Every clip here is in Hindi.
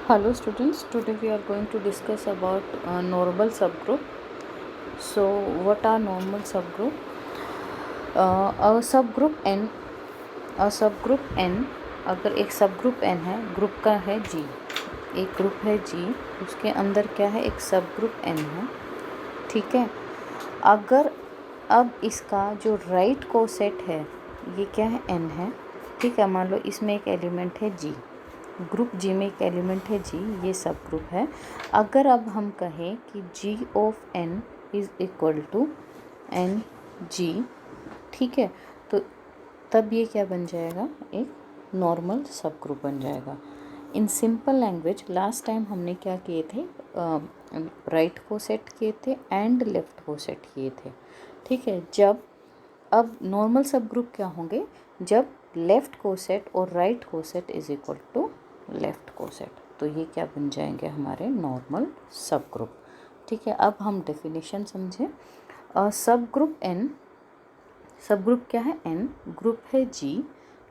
Hello students, today we are going to discuss about normal subgroup. So what are normal subgroup? A subgroup n, अगर एक सबग्रुप n है, ग्रुप का है G, एक ग्रुप है G, उसके अंदर क्या है, एक सबग्रुप n है, ठीक है। अगर अब इसका जो राइट कोसेट है ये क्या है, n है, ठीक है। मान लो इसमें एक एलिमेंट है G, ग्रुप G में एक एलिमेंट है G, ये सब ग्रुप है। अगर अब हम कहें कि G of n is equal to N G, ठीक है, तो तब ये क्या बन जाएगा, एक नॉर्मल सब ग्रुप बन जाएगा। In simple language last time हमने क्या किए थे, राइट को सेट किए थे एंड लेफ़्ट को सेट किए थे, ठीक है। जब अब नॉर्मल सब ग्रुप क्या होंगे, जब लेफ़्ट को सेट और right coset is equal to left coset, तो ये क्या बन जाएंगे, हमारे नॉर्मल सब ग्रुप, ठीक है। अब हम डेफिनेशन समझें। सब ग्रुप एन, सब ग्रुप क्या है, एन, ग्रुप है जी,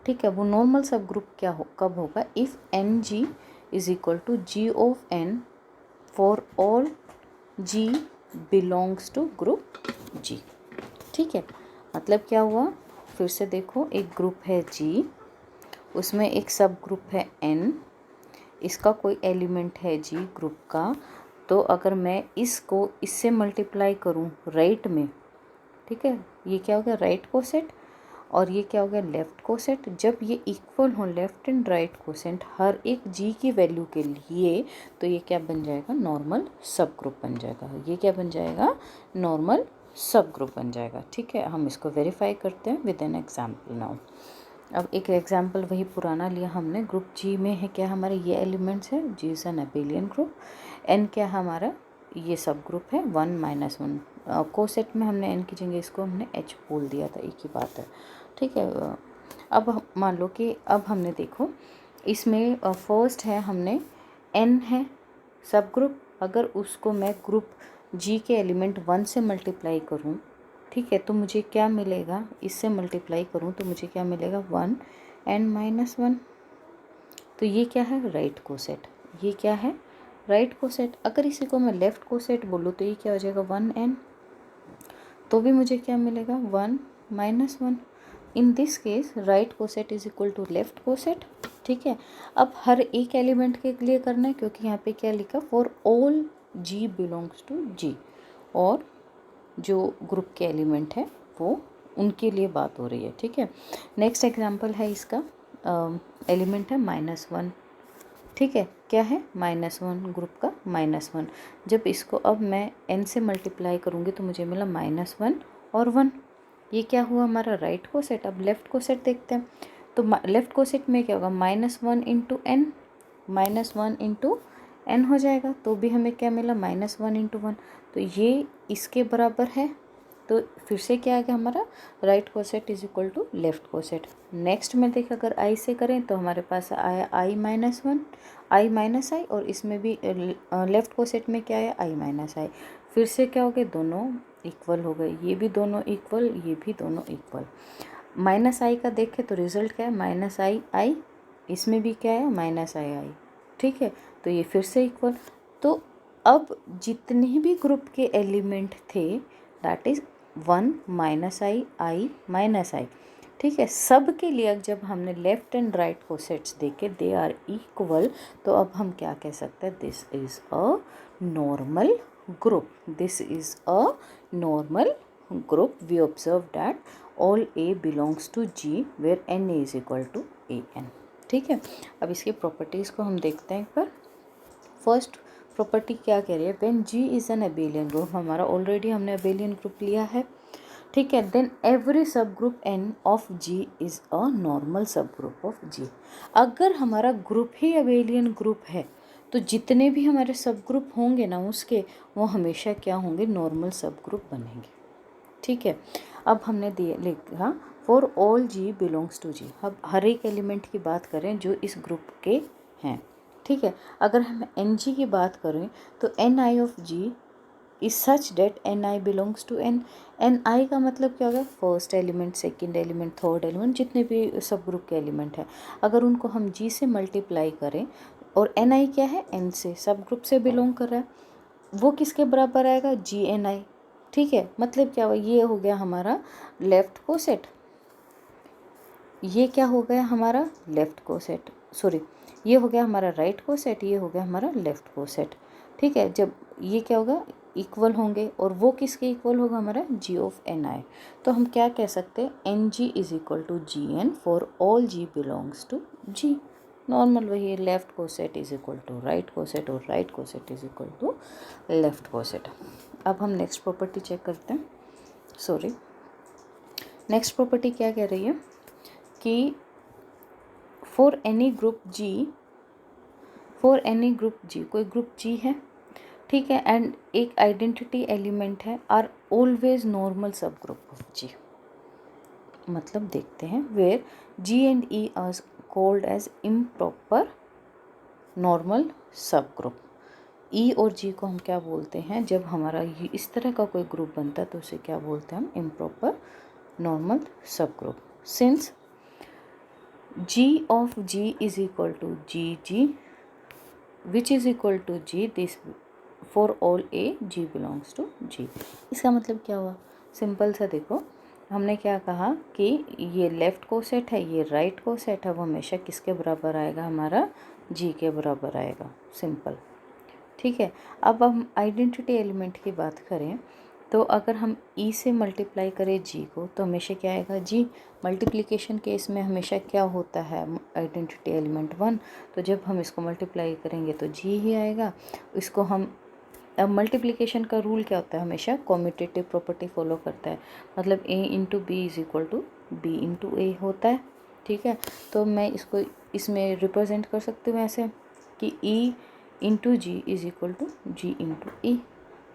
ठीक है। वो नॉर्मल सब ग्रुप क्या हो, कब होगा, if n g is equal to g of n for all g belongs to group g, ठीक है। मतलब क्या हुआ, फिर से देखो, एक ग्रुप है जी, उसमें एक सब ग्रुप है एन, इसका कोई एलिमेंट है जी ग्रुप का, तो अगर मैं इसको इससे मल्टीप्लाई करूं राइट में, ठीक है, ये क्या हो गया, राइट को सेट, और ये क्या हो गया, लेफ़्ट को सेट। जब ये इक्वल हो लेफ़्ट एंड राइट को सेट हर एक जी की वैल्यू के लिए, तो ये क्या बन जाएगा, नॉर्मल सब ग्रुप बन जाएगा। ये क्या बन जाएगा, नॉर्मल सब ग्रुप बन जाएगा, ठीक है। हम इसको वेरीफाई करते हैं विद एन एग्जाम्पल नाउ। अब एक एग्जाम्पल वही पुराना लिया हमने, ग्रुप जी में है क्या, हमारे ये एलिमेंट्स है, g is an abelian group, n क्या हमारा, ये सब ग्रुप है 1 - 1, कोसेट में हमने एन की जगह इसको हमने एच बोल दिया था, एक ही बात है, ठीक है। अब मान लो कि अब हमने देखो इसमें फर्स्ट है, हमने एन है सब ग्रुप, अगर उसको मैं ग्रुप जी के एलिमेंट 1 से मल्टीप्लाई करूँ, ठीक है, तो मुझे क्या मिलेगा, इससे मल्टीप्लाई करूँ तो मुझे क्या मिलेगा, 1 n - 1, तो ये क्या है, राइट को सेट, ये क्या है, राइट को सेट। अगर इसी को मैं लेफ़्ट को सेट बोलूँ तो ये क्या हो जाएगा, 1n, तो भी मुझे क्या मिलेगा, 1 - 1। In this case right coset is equal to left coset, ठीक है। अब हर एक एलिमेंट के लिए करना है, क्योंकि यहाँ पे क्या लिखा, for all g belongs to g, और जो ग्रुप के एलिमेंट है वो उनके लिए बात हो रही है, ठीक है। नेक्स्ट एग्जांपल है इसका, एलिमेंट है -1, ठीक है, क्या है, -1, ग्रुप का -1। जब इसको अब मैं n से मल्टीप्लाई करूँगी तो मुझे मिला -1 और 1, ये क्या हुआ, हमारा राइट को सेट। अब लेफ़्ट को सेट देखते हैं, तो लेफ़्ट को सेट में क्या होगा, -1 इंटू एन, -1 इंटू एन हो जाएगा, तो भी हमें क्या मिला, -1 इंटू 1, तो ये इसके बराबर है। तो फिर से क्या आ गया हमारा, right coset is equal to left coset. Next में देख, अगर आई से करें तो हमारे पास आया i-1, i-i, और इसमें भी लेफ़्ट को सेट में क्या आया, i-i। फिर से क्या हो गया, दोनों इक्वल हो गए, ये भी दोनों इक्वल, ये भी दोनों इक्वल। -i का देखें तो रिज़ल्ट क्या है, -i, इसमें भी क्या है, -i, ठीक है, तो ये फिर से इक्वल। तो अब जितने भी ग्रुप के एलिमेंट थे, दैट इज़ 1 - i, ठीक है, सब के लिए जब हमने लेफ़्ट एंड राइट को सेट्स देखे, दे आर इक्वल, तो अब हम क्या कह सकते हैं, this is a normal group, this is a normal group. We observe that all A belongs to G where n is equal to an, ठीक है। अब इसकी प्रॉपर्टीज़ को हम देखते हैं एक बार। फर्स्ट प्रॉपर्टी क्या कह रही है, when G is an abelian group, हमारा ऑलरेडी हमने अबेलियन ग्रुप लिया है, ठीक है। Then every subgroup N of G is a normal सब ग्रुप ऑफ जी। अगर हमारा ग्रुप ही अबेलियन ग्रुप है तो जितने भी हमारे सब ग्रुप होंगे ना उसके, वो हमेशा क्या होंगे, नॉर्मल सब ग्रुप बनेंगे, ठीक है। अब हमने दिए लिखा for all g belongs to g, अब हर एक एलिमेंट की बात करें जो इस ग्रुप के हैं, ठीक है। अगर हम एन जी की बात करें तो n i of g is such that n i belongs to n, n i का मतलब क्या होगा, first element, second element, third element, जितने भी सब ग्रुप के एलिमेंट हैं, अगर उनको हम जी से मल्टीप्लाई करें और ni क्या है, n से, सब ग्रुप से बिलोंग कर रहा है, वो किसके बराबर आएगा, GNI। ठीक है, मतलब क्या हुआ, ये हो गया हमारा लेफ्ट कोसेट, ये क्या हो गया हमारा लेफ्ट कोसेट, सॉरी ये हो गया हमारा राइट कोसेट, ये हो गया हमारा लेफ्ट कोसेट। ठीक है, जब ये क्या होगा, इक्वल होंगे, और वो किसके इक्वल होगा, हमारा G ऑफ Ni। तो हम क्या कह सकते हैं, Ng is equal to Gn for all G belongs to G। Normal वही है, left coset is equal to right coset और right coset is equal to left coset. अब हम नेक्स्ट प्रॉपर्टी चेक करते हैं, सॉरी नेक्स्ट प्रॉपर्टी क्या कह रही है कि फॉर एनी ग्रुप G, कोई ग्रुप G है, ठीक है, एंड एक आइडेंटिटी एलिमेंट है, आर ऑलवेज नॉर्मल सब ग्रुप ऑफ G। मतलब देखते हैं, where G and E are called as improper normal सब ग्रुप। E और G को हम क्या बोलते हैं, जब हमारा ये इस तरह का कोई ग्रुप बनता है तो उसे क्या बोलते हैं हम, इम्प्रॉपर नॉर्मल सब group. Since G of G is equal to GG which is equal to G, this for all A G belongs to G। इसका मतलब क्या हुआ, सिंपल सा देखो, हमने क्या कहा कि ये लेफ़्ट कोसेट है, ये राइट कोसेट है, वो हमेशा किसके बराबर आएगा, हमारा G के बराबर आएगा, सिंपल। ठीक है, अब हम आइडेंटिटी एलिमेंट की बात करें तो अगर हम E से मल्टीप्लाई करें G को तो हमेशा क्या आएगा, G। मल्टीप्लिकेशन केस में हमेशा क्या होता है, आइडेंटिटी एलिमेंट 1, तो जब हम इसको मल्टीप्लाई करेंगे तो G ही आएगा। इसको हम, अब मल्टीप्लिकेशन का रूल क्या होता है, हमेशा कॉम्यूटेटिव प्रॉपर्टी फॉलो करता है, मतलब A into b is equal to b into a होता है। ठीक है, तो मैं इसको इसमें रिप्रेजेंट कर सकती हूँ ऐसे कि E into g is equal to g into e.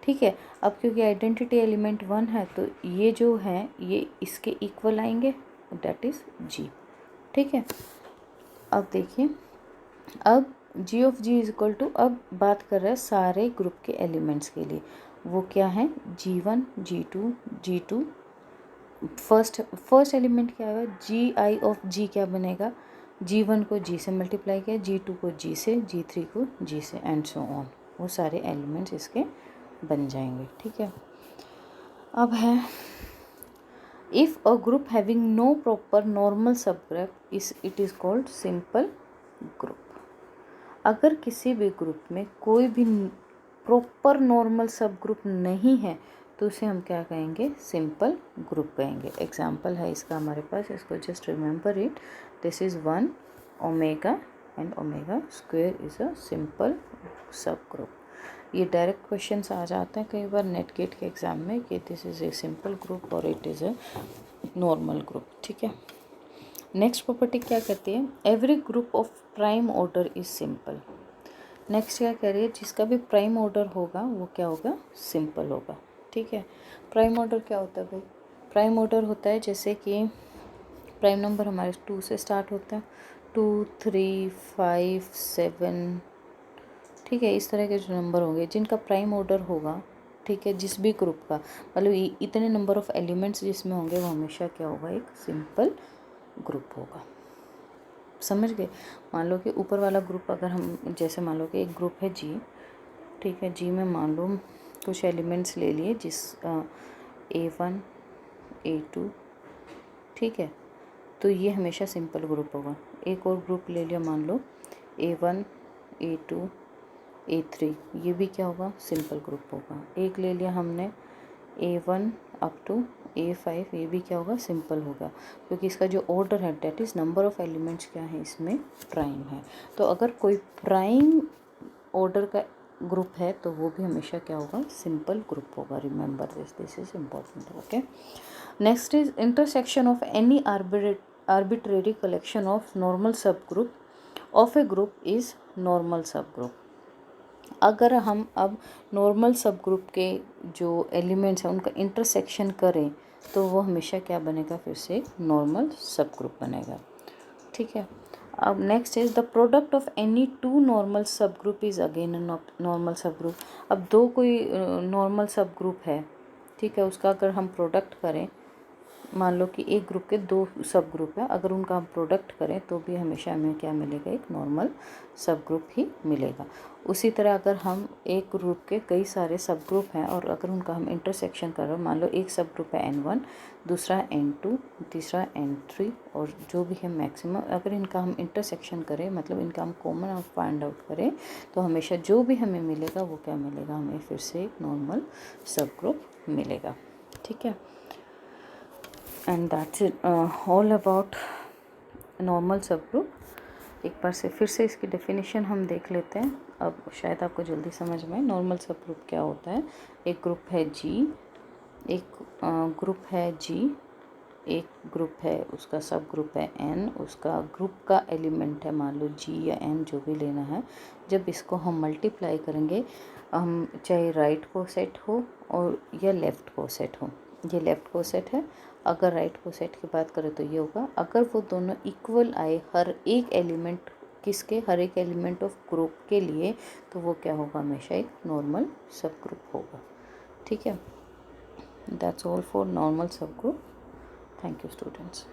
ठीक है, अब क्योंकि आइडेंटिटी एलिमेंट 1 है तो ये जो है ये इसके इक्वल आएंगे, दैट इज़ G। ठीक है, अब देखिए, अब G of G is equal to, अब बात कर रहे हैं सारे ग्रुप के एलिमेंट्स के लिए, वो क्या है, G1 G2 G2। First element क्या है, GI ऑफ G क्या बनेगा, G1 को G से मल्टीप्लाई किया, G2 को G से, G3 को G से, एंड सो ऑन, वो सारे एलिमेंट्स इसके बन जाएंगे। ठीक है, अब है if a group having no proper normal सब group it is called simple group. अगर किसी भी ग्रुप में कोई भी प्रॉपर नॉर्मल सब ग्रुप नहीं है तो उसे हम क्या कहेंगे, सिंपल ग्रुप कहेंगे। एग्जाम्पल है इसका हमारे पास, इसको just remember it, this is 1 omega and omega square is a simple sub group. ये डायरेक्ट क्वेश्चंस आ जाते हैं कई बार नेट गेट के एग्ज़ाम में कि this is a simple group और it is a normal group. ठीक है, नेक्स्ट प्रॉपर्टी क्या कहती है, every group of prime order is simple. Next क्या कह रही है, जिसका भी प्राइम ऑर्डर होगा वो क्या होगा, सिंपल होगा। ठीक है, प्राइम ऑर्डर क्या होता है भाई, प्राइम ऑर्डर होता है जैसे कि प्राइम नंबर हमारे 2 से स्टार्ट होता है, 2 3 5 7। ठीक है, इस तरह के जो नंबर होंगे जिनका प्राइम ऑर्डर होगा, ठीक है, जिस भी ग्रुप का, मतलब इतने नंबर ऑफ एलिमेंट्स जिसमें होंगे वो हमेशा क्या होगा, एक सिंपल ग्रुप होगा। समझ गए, मान लो कि ऊपर वाला ग्रुप अगर हम, जैसे मान लो कि एक ग्रुप है G, ठीक है, G में मान लो कुछ एलिमेंट्स ले लिए, जिस A1 A2, ठीक है, तो ये हमेशा सिंपल ग्रुप होगा। एक और ग्रुप ले लिया, मान लो A1 A2 A3, ये भी क्या होगा, सिंपल ग्रुप होगा। एक ले लिया हमने A1 अप टू A5, ये भी क्या होगा, सिंपल होगा, क्योंकि इसका जो ऑर्डर है that is number of elements क्या है इसमें, प्राइम है। तो अगर कोई प्राइम ऑर्डर का ग्रुप है तो वो भी हमेशा क्या होगा, सिंपल ग्रुप होगा। Remember this is important. Okay, next is intersection of any arbitrary collection of normal सब group of a group is normal सब ग्रुप। अगर हम अब नॉर्मल सब ग्रुप के जो एलिमेंट्स हैं उनका इंटरसेक्शन करें तो वो हमेशा क्या बनेगा, फिर से नॉर्मल सब ग्रुप बनेगा। ठीक है, अब next is the product of any two normal सब ग्रुप इज़ अगेन नॉर्मल सब ग्रुप। अब दो कोई नॉर्मल सब ग्रुप है, ठीक है, उसका अगर हम प्रोडक्ट करें मान लो कि एक ग्रुप के 2 सब ग्रुप है, अगर उनका हम प्रोडक्ट करें तो भी हमेशा हमें क्या मिलेगा, एक नॉर्मल सब ग्रुप ही मिलेगा। उसी तरह अगर हम एक ग्रुप के कई सारे सब ग्रुप हैं और अगर उनका हम इंटरसेक्शन कर रहे हो, मान लो एक सब ग्रुप है N1, दूसरा N2, तीसरा N3 और जो भी है मैक्सिमम, अगर इनका हम इंटरसेक्शन करें मतलब इनका हम कॉमन फाइंड आउट करें तो हमेशा जो भी हमें मिलेगा वो क्या मिलेगा, हमें फिर से एक नॉर्मल सब ग्रुप मिलेगा। ठीक है, and that's it all about normal सब ग्रुप। एक बार से फिर से इसकी डेफिनेशन हम देख लेते हैं, अब शायद आपको जल्दी समझ में। नॉर्मल सब ग्रुप क्या होता है, एक ग्रुप है G, एक ग्रुप है G, एक ग्रुप है उसका सब ग्रुप है N, उसका ग्रुप का एलिमेंट है मान लो G या N जो भी लेना है। जब इसको हम मल्टीप्लाई करेंगे, हम चाहे राइट को सेट हो और या लेफ़्ट को सेट हो, ये लेफ़्ट को सेट है, अगर राइट को सेट की बात करें तो ये होगा। अगर वो दोनों इक्वल आए हर एक एलिमेंट किसके, हर एक एलिमेंट ऑफ ग्रुप के लिए, तो वो क्या होगा, हमेशा एक नॉर्मल सब ग्रुप होगा। ठीक है, दैट्स ऑल फॉर नॉर्मल सब ग्रुप। Thank you students.